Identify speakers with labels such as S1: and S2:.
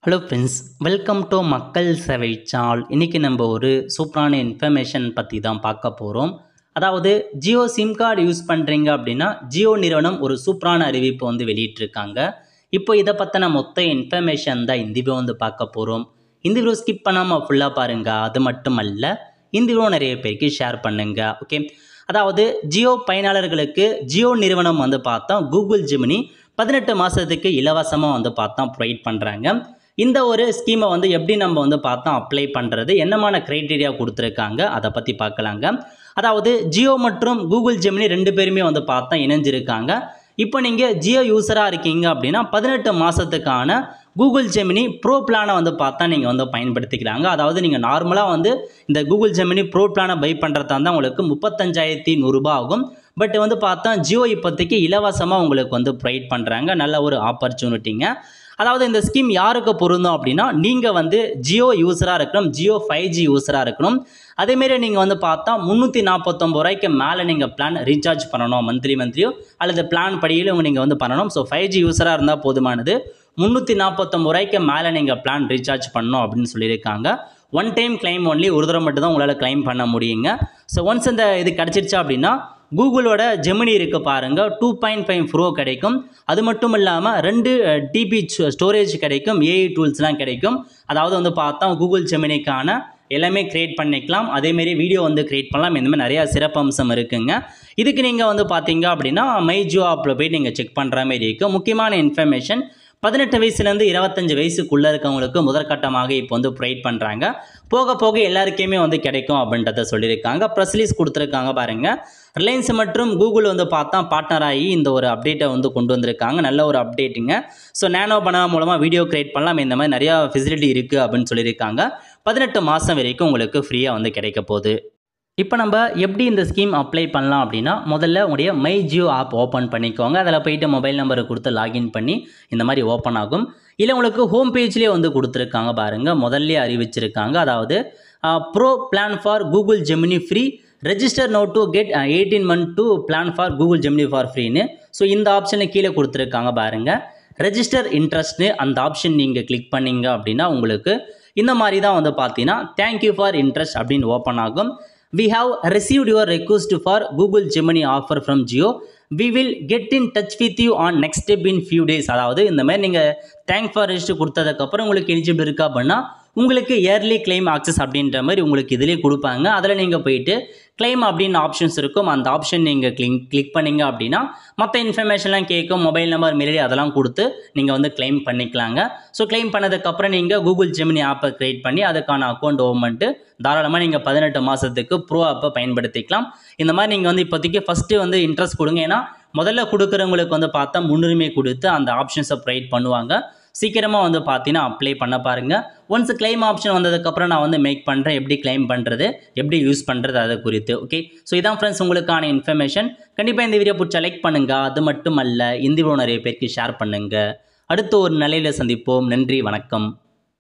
S1: Hello friends, welcome to மக்கள் சேவை channel. இன்றைக்கி நம்ம ஒரு சூப்பரான இன்ஃபர்மேஷன் பற்றி தான் பார்க்க போகிறோம். அதாவது ஜியோ சிம் கார்டு யூஸ் பண்ணுறீங்க அப்படின்னா ஜியோ நிறுவனம் ஒரு சூப்பரான அறிவிப்பு வெளியிட்டிருக்காங்க. இப்போ இதை பற்றின மொத்த இன்ஃபர்மேஷன் தான் இந்த வீடியோ பார்க்க போகிறோம். இந்த வீடியோ ஸ்கிப் பண்ணாமல் ஃபுல்லாக பாருங்கள். அது மட்டும் அல்ல, இந்த வீடியோ நிறைய பேருக்கு ஷேர் பண்ணுங்கள். ஓகே, அதாவது ஜியோ பயனாளர்களுக்கு ஜியோ நிறுவனம் பார்த்தா கூகுள் ஜெமினி 18 மாதத்துக்கு இலவசமாக ப்ரொவைட் பண்ணுறாங்க. இந்த ஒரு ஸ்கீமை எப்படி நம்ம பார்த்தா அப்ளை பண்ணுறது, என்னமான க்ரைட்டீரியா கொடுத்துருக்காங்க, அதை பற்றி பார்க்கலாங்க. அதாவது ஜியோ மற்றும் கூகுள் ஜெமினி ரெண்டு பேருமே பார்த்தா இணைஞ்சிருக்காங்க. இப்போ நீங்கள் ஜியோ யூஸராக இருக்கீங்க அப்படின்னா 18 மாதத்துக்கான கூகுள் ஜெமினி ப்ரோ பிளானை பார்த்தா நீங்கள் பயன்படுத்திக்கிறாங்க. அதாவது நீங்கள் நார்மலாக இந்த கூகுள் ஜெமினி ப்ரோ பிளானை பை பண்ணுறதா இருந்தால் உங்களுக்கு 35,100 ரூபாய் ஆகும். பட் பார்த்தா ஜியோ இப்போதைக்கு இலவசமாக உங்களுக்கு ப்ரொவைட் பண்ணுறாங்க. நல்ல ஒரு ஆப்பர்ச்சுனிட்டிங்க. அதாவது இந்த ஸ்கீம் யாருக்கு பொருந்தும் அப்படின்னா, நீங்கள் ஜியோ யூஸராக இருக்கணும், ஜியோ 5G யூஸராக இருக்கணும். அதேமாரி நீங்கள் பார்த்தா 349 ரூபாய்க்கு மேலே நீங்கள் பிளான் ரீசார்ஜ் பண்ணணும், மந்த்லியோ அல்லது பிளான் படியிலும் நீங்கள் பண்ணணும். ஸோ 5G யூஸராக இருந்தால் போதுமானது. 349 ரூபாய்க்கு மேலே நீங்கள் பிளான் ரீசார்ஜ் பண்ணணும் அப்படின்னு சொல்லியிருக்காங்க. ஒன் டைம் கிளைம் ஒன்லி, ஒரு தடவை மட்டும் தான் உங்களால் கிளைம் பண்ண முடியுங்க. ஸோ ஒன்ஸ் இந்த இது கிடச்சிருச்சா அப்படின்னா கூகுளோட ஜெமினி இருக்குது பாருங்கள், 2.5 ப்ரோ கிடைக்கும். அது மட்டும் இல்லாமல் 2 TB ஸ்டோரேஜ் கிடைக்கும், ஏஐ டூல்ஸ்லாம் கிடைக்கும். அதாவது பார்த்தா கூகுள் ஜெமினிக்கான எல்லாமே க்ரியேட் பண்ணிக்கலாம். அதேமாரி வீடியோ க்ரியேட் பண்ணலாம். இந்த மாதிரி நிறையா சிறப்பம்சம் இருக்குங்க. இதுக்கு நீங்கள் பார்த்தீங்க அப்படின்னா மை ஜியோ ஆப்பில் போய் நீங்கள் செக் பண்ணுற மாதிரி இருக்குது. முக்கியமான இன்ஃபர்மேஷன், 18 வயசுலேருந்து 25 வயசுக்குள்ளே இருக்கவங்களுக்கு முதற்கட்டமாக இப்போ ப்ரொவைட் பண்ணுறாங்க. போக போக எல்லாருக்குமே கிடைக்கும் அப்படின்றத சொல்லியிருக்காங்க. ப்ரெஸ் ரிலீஸ் கொடுத்துருக்காங்க பாருங்கள். ரிலையன்ஸ் மற்றும் கூகுள் பார்த்தா பார்ட்னர் ஆகி இந்த ஒரு அப்டேட்டை கொண்டு வந்திருக்காங்க. நல்ல ஒரு அப்டேட்டுங்க. ஸோ நேனோ பனா மூலமாக வீடியோ கிரியேட் பண்ணலாம். இந்த மாதிரி நிறையா ஃபெசிலிட்டி இருக்குது அப்படின்னு சொல்லியிருக்காங்க. 18 மாதம் வரைக்கும் உங்களுக்கு ஃப்ரீயாக கிடைக்க போகுது. இப்போ நம்ம எப்படி இந்த ஸ்கீம் அப்ளை பண்ணலாம் அப்படின்னா, முதல்ல உங்களுடைய மை ஜியோ ஆப் ஓப்பன் பண்ணிக்கோங்க. அதில் போய்ட்டு மொபைல் நம்பரை கொடுத்து லாகின் பண்ணி இந்த மாதிரி ஓப்பன் ஆகும். இல்லை உங்களுக்கு ஹோம் பேஜ்லேயே கொடுத்துருக்காங்க பாருங்கள். முதல்ல அறிவிச்சிருக்காங்க. அதாவது pro plan for Google Gemini free, register now to get 18 month to plan for Google Gemini for ஃப்ரீன்னு. ஸோ இந்த ஆப்ஷனை கீழே கொடுத்துருக்காங்க பாருங்கள். ரெஜிஸ்டர் இன்ட்ரெஸ்ட்னு அந்த ஆப்ஷன் நீங்கள் கிளிக் பண்ணிங்க அப்படின்னா உங்களுக்கு இந்த மாதிரி தான் பார்த்தீங்கன்னா தேங்க்யூ ஃபார் இன்ட்ரெஸ்ட் அப்படின்னு ஓப்பன் ஆகும். We have received your request for Google Gemini offer from Jio. We will get in touch with you on next step in few days. அதாவது இந்த மாதிரி நீங்கள் தேங்க் ஃபார் ரெஜிஸ்டர் கொடுத்ததுக்கப்புறம் உங்களுக்கு eligible இருக்கா அப்படின்னா உங்களுக்கு இயர்லி கிளைம் ஆக்சஸ் அப்படின்ற மாதிரி உங்களுக்கு இதிலே கொடுப்பாங்க. அதில் நீங்கள் போயிட்டு கிளைம் அப்படின்னு ஆப்ஷன்ஸ் இருக்கும். அந்த ஆப்ஷன் நீங்கள் கிளிக் பண்ணிங்க அப்படின்னா மற்ற இன்ஃபர்மேஷன்லாம் கேட்கும், மொபைல் நம்பர், மெயில் ஐடி அதெல்லாம் கொடுத்து நீங்கள் கிளைம் பண்ணிக்கலாங்க. ஸோ கிளைம் பண்ணதுக்கப்புறம் நீங்கள் கூகுள் ஜெமினி ஆப்பை க்ரியேட் பண்ணி அதுக்கான அக்கௌண்ட் ஓப்பன் பண்ணிட்டு தாராளமாக நீங்கள் 18 மாதத்துக்கு ப்ரோ ஆப்பை பயன்படுத்திக்கலாம். இந்த மாதிரி நீங்கள் இப்போதைக்கு ஃபஸ்ட்டு இன்ட்ரெஸ்ட் கொடுங்க. ஏன்னா முதல்ல கொடுக்குறவங்களுக்கு பார்த்தா முன்னுரிமை கொடுத்து அந்த ஆப்ஷன்ஸை ப்ரொவைட் பண்ணுவாங்க. சீக்கிரமாக பார்த்தீங்கன்னா அப்ளை பண்ண பாருங்கள். ஒன்ஸ் கிளைம் ஆப்ஷன் வந்ததுக்கப்புறம் நான் மேக் பண்ணுறேன் எப்படி கிளைம் பண்ணுறது, எப்படி யூஸ் பண்ணுறது அதை குறித்து. ஓகே, ஸோ இதான் ஃப்ரெண்ட்ஸ் உங்களுக்கான இன்ஃபர்மேஷன். கண்டிப்பாக இந்த வீடியோ பிடிச்சா லைக் பண்ணுங்கள். அது மட்டும் அல்ல, இந்த வீடியோ நிறைய பேருக்கு ஷேர் பண்ணுங்கள். அடுத்த ஒரு நிலையில் சந்திப்போம். நன்றி, வணக்கம்.